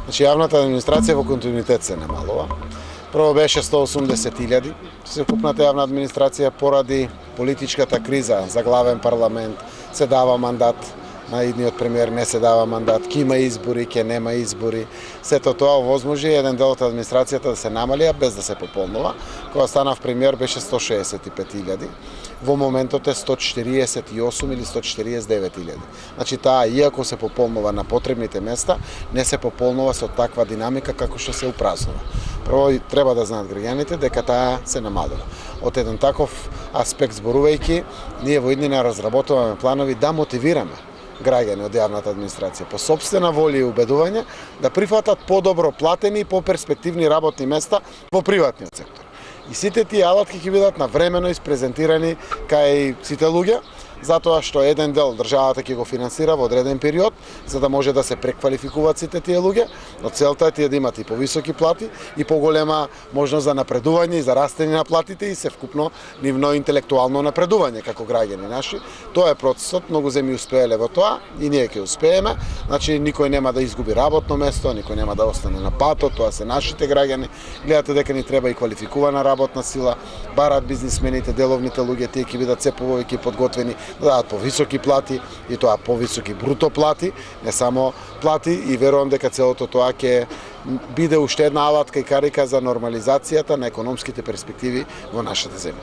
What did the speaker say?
Значи, јавната администрација во континуитет се намалува. Прво беше 180.000 секупната јавна администрација поради политичката криза за главен парламент, се дава мандат на идниот премиер, не се дава мандат, ќе има избори, ќе нема избори. Сето тоа овозможи еден дел од администрацијата да се намали, а без да се пополнува. Кога станав премиер беше 165.000. Во моментот е 148 или 149.000. Значи таа, иако се пополнува на потребните места, не се пополнува со таква динамика како што се упразнува. Прво треба да знаат граѓаните дека таа се намалува. Од еден таков аспект зборувајќи, ние во иднина разработуваме планови да мотивираме граѓани од јавната администрација по сопствена волја и убедување да прифатат подобро платени и поперспективни работни места во приватниот сектор. И сите тие алатки ќе бидат навремено испрезентирани кај сите луѓе, затоа што еден дел државата ќе го финансира во одреден период, за да може да се преквалификуваат сите тие луѓе, но целта е тие да имат и повисоки плати и поголема можност за напредување и за растење на платите и севкупно нивно интелектуално напредување како граѓани наши. Тоа е процесот, многу земји успееле во тоа и ние ќе успееме. Значи никој нема да изгуби работно место, никој нема да остане на патот, тоа се нашите граѓани. Гледате дека ни треба и квалификувана работна сила, барат бизнисмените, деловните луѓе, тие ќе бидат се повеќе подготвени да дадат повисоки плати и тоа повисоки бруто плати, не само плати, и верувам дека целото тоа ќе биде уште една алатка и карика за нормализацијата на економските перспективи во нашата земја.